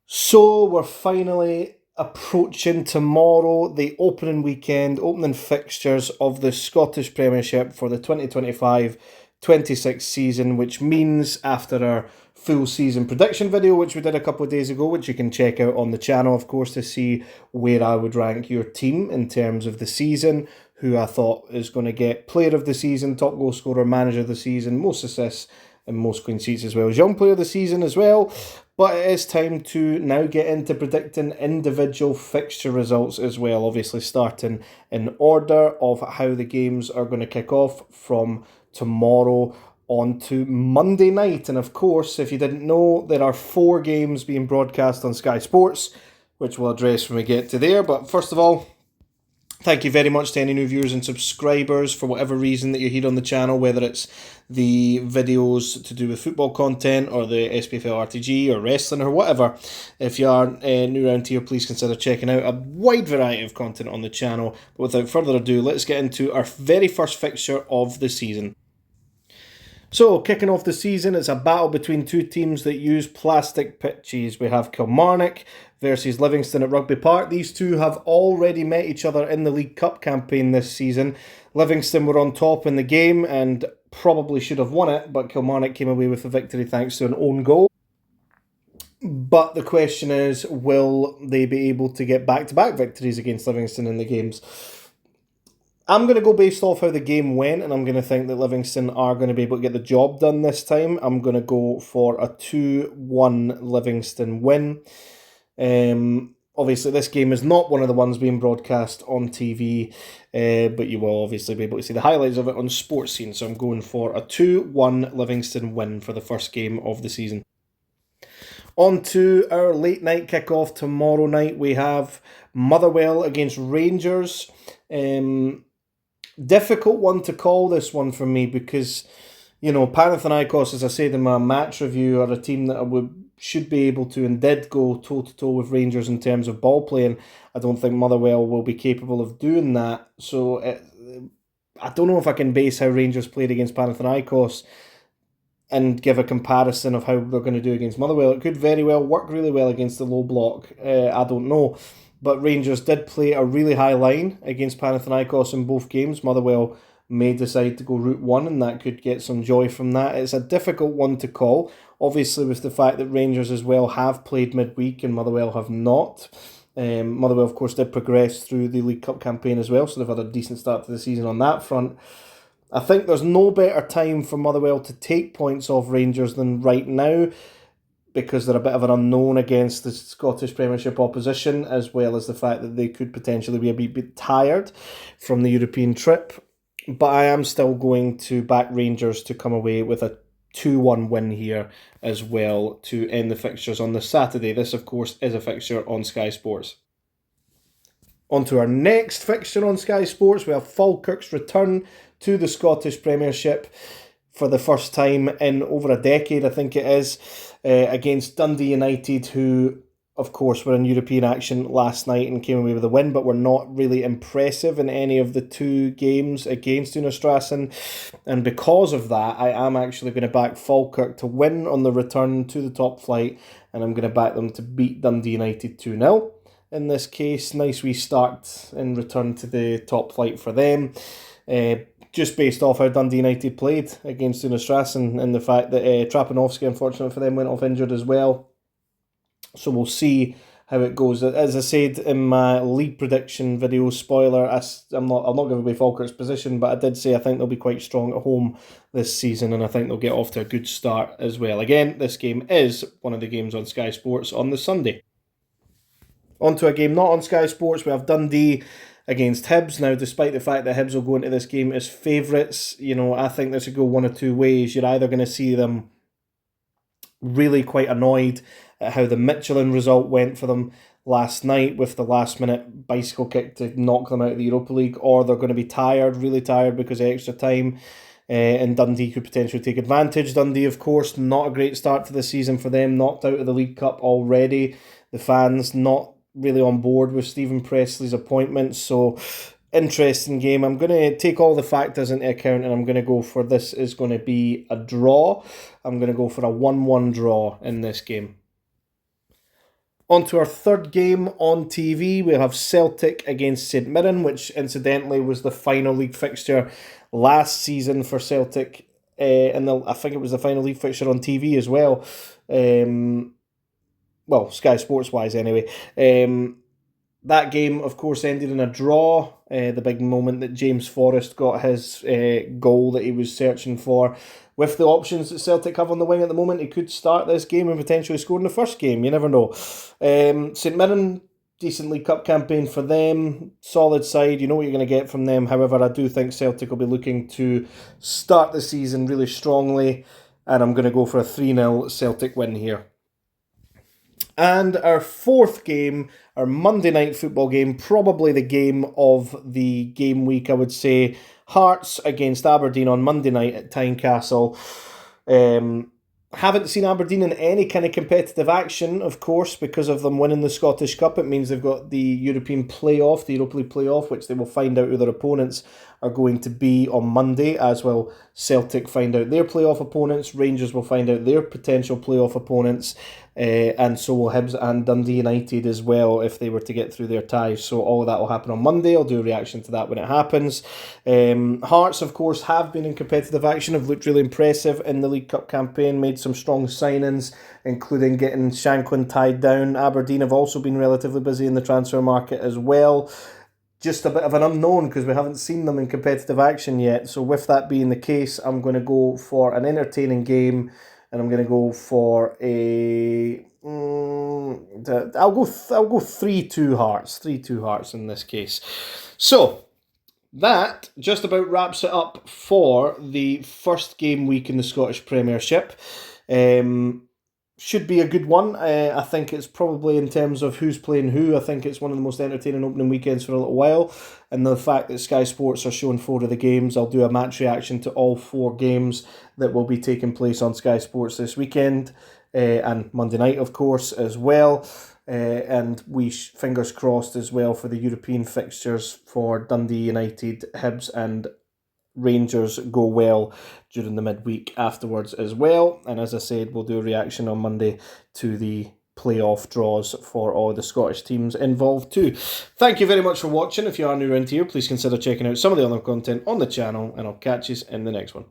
So we're finally approaching tomorrow, the opening weekend, opening fixtures of the Scottish Premiership for the 2025-26 season, which means after our full season prediction video, which we did a couple of days ago, which you can check out on the channel, of course, to see where I would rank your team in terms of the season, who I thought is going to get player of the season, top goal scorer, manager of the season, most assists, and most clean sheets, as well as young player of the season as well. But it is time to now get into predicting individual fixture results as well, obviously starting in order of how the games are going to kick off from tomorrow on to Monday night. And of course, if you didn't know, there are 4 games being broadcast on Sky Sports, which we'll address when we get to there. But first of all, thank you very much to any new viewers and subscribers for whatever reason that you're here on the channel, whether it's the videos to do with football content or the SPFL RTG or wrestling or whatever. If you are new around here, please consider checking out a wide variety of content on the channel. But without further ado, let's get into our very first fixture of the season. So, kicking off the season, it's a battle between two teams that use plastic pitches. We have Kilmarnock versus Livingston at Rugby Park. These two have already met each other in the League Cup campaign this season. Livingston were on top in the game and probably should have won it, but Kilmarnock came away with the victory thanks to an own goal. But the question is, will they be able to get back-to-back victories against Livingston in the games? I'm going to go based off how the game went, and I'm going to think that Livingston are going to be able to get the job done this time. I'm going to go for a 2-1 Livingston win. Obviously, this game is not one of the ones being broadcast on TV, but you will obviously be able to see the highlights of it on Sports Scene. So I'm going for a 2-1 Livingston win for the first game of the season. On to our late night kickoff tomorrow night. We have Motherwell against Rangers. Difficult one to call, this one for me, because, you know, Panathinaikos, as I said in my match review, are a team that should be able to and did go toe-to-toe with Rangers in terms of ball playing. I don't think Motherwell will be capable of doing that. So I don't know if I can base how Rangers played against Panathinaikos and give a comparison of how they're going to do against Motherwell. It could very well work really well against the low block. I don't know. But Rangers did play a really high line against Panathinaikos in both games. Motherwell may decide to go route one, and that could get some joy from that. It's a difficult one to call, obviously, with the fact that Rangers as well have played midweek and Motherwell have not. Motherwell, of course, did progress through the League Cup campaign as well, so they've had a decent start to the season on that front. I think there's no better time for Motherwell to take points off Rangers than right now, because they're a bit of an unknown against the Scottish Premiership opposition, as well as the fact that they could potentially be a bit tired from the European trip. But I am still going to back Rangers to come away with a 2-1 win here as well to end the fixtures on the Saturday. This, of course, is a fixture on Sky Sports. On to our next fixture on Sky Sports. We have Falkirk's return to the Scottish Premiership for the first time in over a decade, I think it is, against Dundee United, who, of course, were in European action last night and came away with a win, but were not really impressive in any of the 2 games against Unastrassen. And because of that, I am actually going to back Falkirk to win on the return to the top flight, and I'm going to back them to beat Dundee United 2-0. In this case, nice wee start in return to the top flight for them. Just based off how Dundee United played against Unastrassen and the fact that Trapanovsky, unfortunately for them, went off injured as well. So we'll see how it goes. As I said in my league prediction video, spoiler, I'll not give away Falkirk's position, but I did say I think they'll be quite strong at home this season, and I think they'll get off to a good start as well. Again, this game is one of the games on Sky Sports on the Sunday. On to a game not on Sky Sports, we have Dundee against Hibs. Now, despite the fact that Hibs will go into this game as favourites, you know, I think this could go one of two ways. You're either going to see them really quite annoyed at how the Michelin result went for them last night with the last minute bicycle kick to knock them out of the Europa League, or they're going to be tired, really tired because of extra time, and Dundee could potentially take advantage. Dundee, of course, not a great start to the season for them, knocked out of the League Cup already. The fans not really on board with Stephen Presley's appointment, so interesting game. I'm going to take all the factors into account, and I'm going to go for this is going to be a draw. I'm going to go for a 1-1 draw in this game. On to our third game on TV, we have Celtic against St Mirren, which incidentally was the final league fixture last season for Celtic, and I think it was the final league fixture on TV as well. Well, Sky Sports wise, anyway. That game, of course, ended in a draw. The big moment that James Forrest got his goal that he was searching for. With the options that Celtic have on the wing at the moment, he could start this game and potentially score in the first game. You never know. St Mirren, decent League Cup campaign for them. Solid side. You know what you're going to get from them. However, I do think Celtic will be looking to start the season really strongly. And I'm going to go for a 3-0 Celtic win here. And our fourth game, our Monday night football game, probably the game of the game week, I would say. Hearts against Aberdeen on Monday night at Tynecastle. Haven't seen Aberdeen in any kind of competitive action, of course, because of them winning the Scottish Cup. It means they've got the European playoff, the Europa League playoff, which they will find out who their opponents are going to be on Monday, as will Celtic find out their playoff opponents. Rangers will find out their potential playoff opponents, and so will Hibs and Dundee United as well if they were to get through their ties. So all of that will happen on Monday. I'll do a reaction to that when it happens. Hearts, of course, have been in competitive action, have looked really impressive in the League Cup campaign, made some strong signings, including getting Shanklin tied down. Aberdeen have also been relatively busy in the transfer market as well. Just a bit of an unknown because we haven't seen them in competitive action yet. So with that being the case, I'm going to go for an entertaining game, and I'm going to go for a. I'll go 3-2 Hearts. 3-2 Hearts in this case. So that just about wraps it up for the first game week in the Scottish Premiership. Should be a good one. I think it's probably, in terms of who's playing who, I think it's one of the most entertaining opening weekends for a little while. And the fact that Sky Sports are showing 4 of the games, I'll do a match reaction to all 4 games that will be taking place on Sky Sports this weekend, and Monday night, of course, as well. And we fingers crossed as well for the European fixtures for Dundee United, Hibs and Rangers go well during the midweek afterwards as well. And as I said, we'll do a reaction on Monday to the playoff draws for all the Scottish teams involved too. Thank you very much for watching. If you are new around here, please consider checking out some of the other content on the channel, and I'll catch you in the next one.